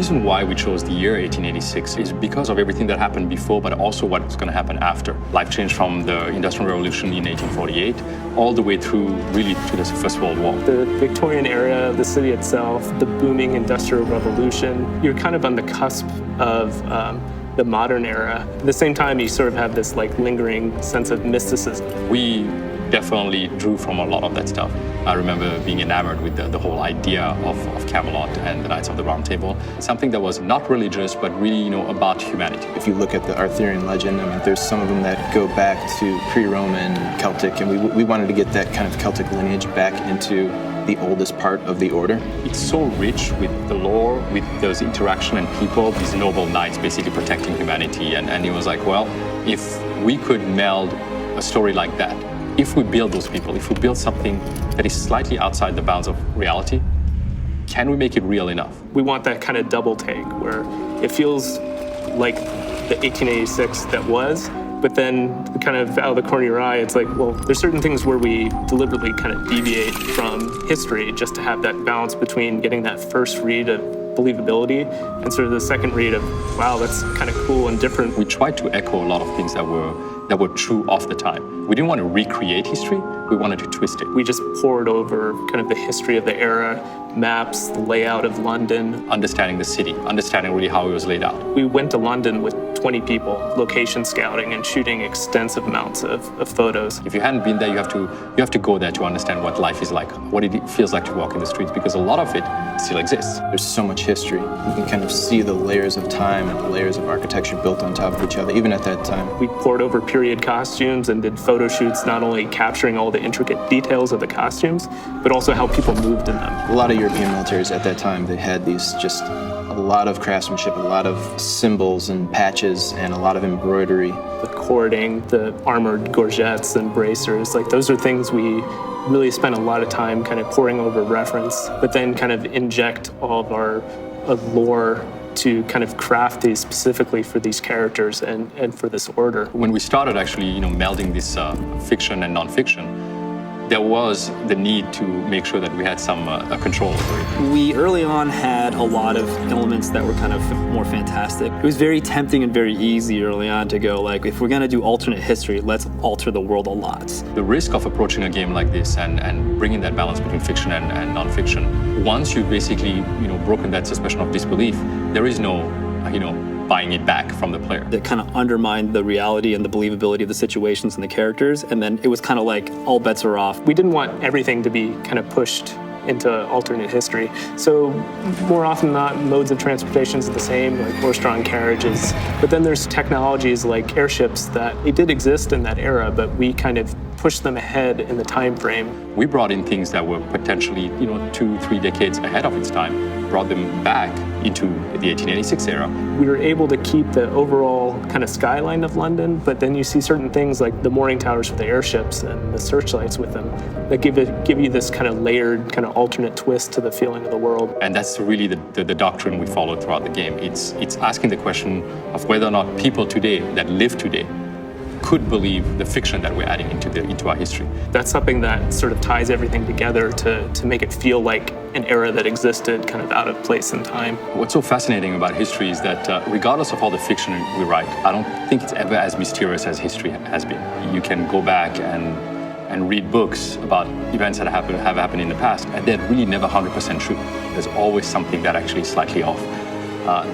reason why we chose the year 1886 is because of everything that happened before, but also what's going to happen after. Life changed from the Industrial Revolution in 1848 all the way through really to the First World War. The Victorian era, the city itself, the booming Industrial Revolution, you're kind of on the cusp of the modern era. At the same time, you sort of have this like lingering sense of mysticism. We definitely drew from a lot of that stuff. I remember being enamored with the whole idea of Camelot and the Knights of the Round Table, something that was not religious, but really, about humanity. If you look at the Arthurian legend, there's some of them that go back to pre-Roman, Celtic, and we wanted to get that kind of Celtic lineage back into the oldest part of the order. It's so rich with the lore, with those interaction and people, these noble knights basically protecting humanity. And he was like, well, if we could meld a story like that, if we build those people, if we build something that is slightly outside the bounds of reality, can we make it real enough? We want that kind of double take where it feels like the 1886 that was, but then kind of out of the corner of your eye, it's like, well, there's certain things where we deliberately kind of deviate from history just to have that balance between getting that first read of believability and sort of the second read of, wow, that's kind of cool and different. We tried to echo a lot of things that were true of the time. We didn't want to recreate history, we wanted to twist it. We just poured over kind of the history of the era, maps, the layout of London. Understanding the city, understanding really how it was laid out. We went to London with 20 people, location scouting and shooting extensive amounts of photos. If you hadn't been there, you have to go there to understand what life is like, what it feels like to walk in the streets, because a lot of it still exists. There's so much history. You can kind of see the layers of time and the layers of architecture built on top of each other, even at that time. We poured over period costumes and did photo shoots, not only capturing all the intricate details of the costumes, but also how people moved in them. A lot of European militaries at that time, they had these just a lot of craftsmanship, a lot of symbols and patches, and a lot of embroidery. The cording, the armored gorgets and bracers, like those are things we really spent a lot of time kind of pouring over reference, but then kind of inject all of our lore to kind of craft these specifically for these characters and for this order. When we started actually, melding this fiction and nonfiction, there was the need to make sure that we had some control over it. We early on had a lot of elements that were kind of more fantastic. It was very tempting and very easy early on to go like, if we're gonna do alternate history, let's alter the world a lot. The risk of approaching a game like this and bringing that balance between fiction and nonfiction, once you've basically, broken that suspension of disbelief, there is no, buying it back from the player. That kind of undermined the reality and the believability of the situations and the characters, and then it was kind of like all bets are off. We didn't want everything to be kind of pushed into alternate history. So more often than not, modes of transportation is the same, like horse-drawn carriages. But then there's technologies like airships that they did exist in that era, but we kind of pushed them ahead in the time frame. We brought in things that were potentially, 2-3 decades ahead of its time, brought them back into the 1886 era. We were able to keep the overall kind of skyline of London, but then you see certain things like the mooring towers for the airships and the searchlights with them that give you this kind of layered, kind of alternate twist to the feeling of the world. And that's really the doctrine we followed throughout the game. It's asking the question of whether or not people today that live today could believe the fiction that we're adding into our history. That's something that sort of ties everything together to make it feel like an era that existed kind of out of place in time. What's so fascinating about history is that regardless of all the fiction we write, I don't think it's ever as mysterious as history has been. You can go back and read books about events that have happened in the past, and they're really never 100% true. There's always something that actually is slightly off.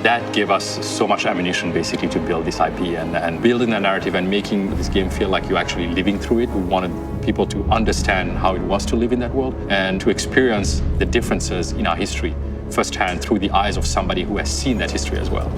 That gave us so much ammunition basically to build this IP and building the narrative and making this game feel like you're actually living through it. We wanted people to understand how it was to live in that world and to experience the differences in our history firsthand through the eyes of somebody who has seen that history as well.